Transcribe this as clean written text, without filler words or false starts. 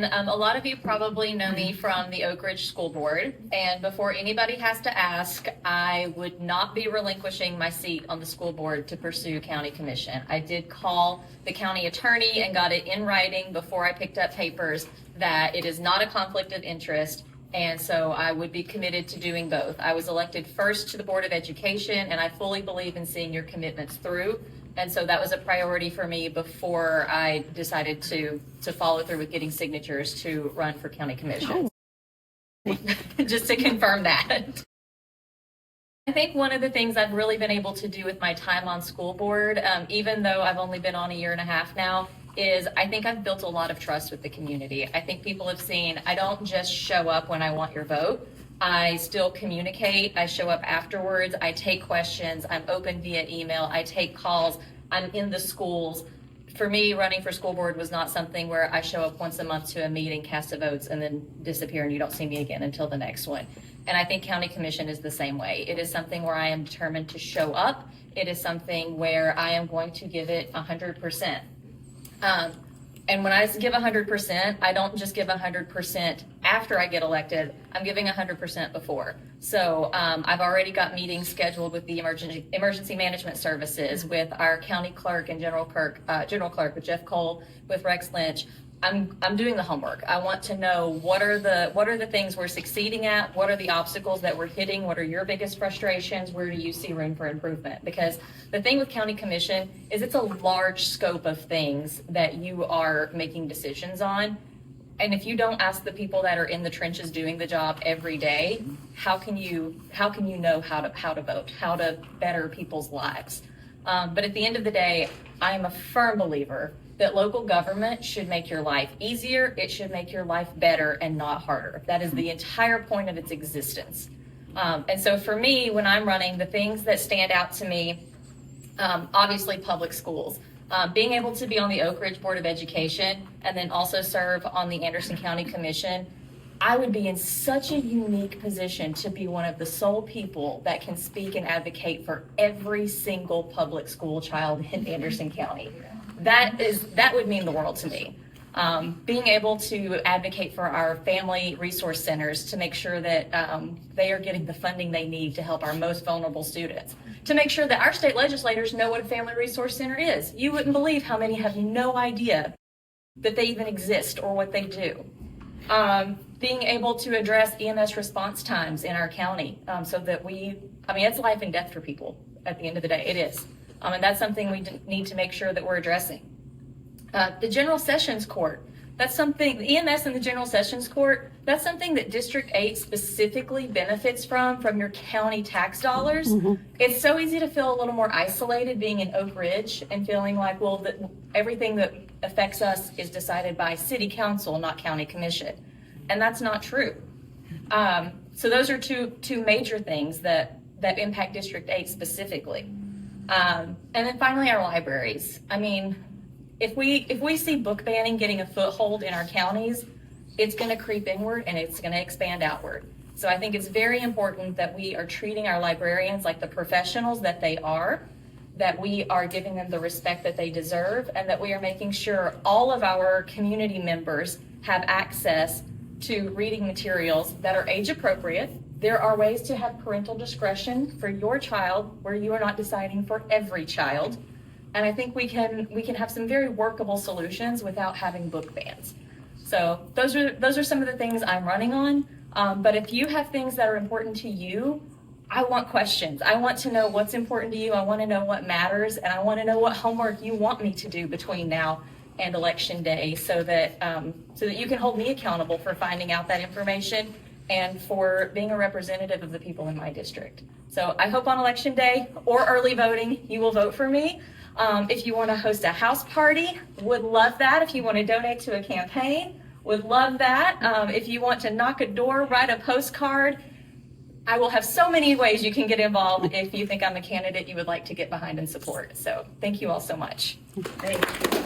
Craven. A lot of you probably know me from the Oak Ridge School Board, and before anybody has to ask, I would not be relinquishing my seat on the school board to pursue county commission. I did call the county attorney and got it in writing before I picked up papers that it is not a conflict of interest, and so I would be committed to doing both. I was elected first to the Board of Education, and I fully believe in seeing your commitments through. And so that was a priority for me before I decided to follow through with getting signatures to run for county commission. Just to confirm that. I think one of the things I've really been able to do with my time on school board, even though I've only been on a year and a half now, is I think I've built a lot of trust with the community. I think people have seen I don't just show up when I want your vote. I still communicate. I show up afterwards. I take questions. I'm open via email. I take calls. I'm in the schools. For me, running for school board was not something where I show up once a month to a meeting, cast the votes, and then disappear and you don't see me again until the next one. And I think county commission is the same way. It is something where I am determined to show up. It is something where I am going to give it 100%. And when I give 100%, I don't just give 100% after I get elected. I'm giving 100% before. So I've already got meetings scheduled with the emergency management services, with our county clerk and general clerk with Jeff Cole, with Rex Lynch. I'm doing the homework. I want to know what are the things we're succeeding at, what are the obstacles that we're hitting, what are your biggest frustrations, where do you see room for improvement? Because the thing with county commission is it's a large scope of things that you are making decisions on. And if you don't ask the people that are in the trenches doing the job every day, how can you know how to vote, how to better people's lives? But at the end of the day, I'm a firm believer that local government should make your life easier. It should make your life better and not harder. That is the entire point of its existence. And so for me, when I'm running, the things that stand out to me, obviously public schools. Being able to be on the Oak Ridge Board of Education and then also serve on the Anderson County Commission, I would be in such a unique position to be one of the sole people that can speak and advocate for every single public school child in Anderson County. That would mean the world to me. Being able to advocate for our family resource centers to make sure that they are getting the funding they need to help our most vulnerable students. To make sure that our state legislators know what a family resource center is. You wouldn't believe how many have no idea that they even exist or what they do. Being able to address EMS response times in our county so that it's life and death for people at the end of the day. It is. And that's something we need to make sure that we're addressing. The General Sessions Court, that's something, the EMS and the General Sessions Court, that's something that District 8 specifically benefits from your county tax dollars. Mm-hmm. It's so easy to feel a little more isolated being in Oak Ridge and feeling like, well, everything that affects us is decided by city council, not county commission. And that's not true. So those are two major things that impact District 8 specifically. And then finally, our libraries. I mean, if we see book banning getting a foothold in our counties, it's going to creep inward and it's going to expand outward. So I think it's very important that we are treating our librarians like the professionals that they are, that we are giving them the respect that they deserve, and that we are making sure all of our community members have access to reading materials that are age appropriate. There are ways to have parental discretion for your child where you are not deciding for every child. And I think we can have some very workable solutions without having book bans. So those are some of the things I'm running on. But if you have things that are important to you, I want questions. I want to know what's important to you. I want to know what matters, and I want to know what homework you want me to do between now and Election Day, so that you can hold me accountable for finding out that information and for being a representative of the people in my district. So I hope on Election Day or early voting, you will vote for me. If you want to host a house party, would love that. If you want to donate to a campaign, would love that. If you want to knock a door, write a postcard, I will have so many ways you can get involved if you think I'm a candidate you would like to get behind and support. So thank you all so much. Thank you.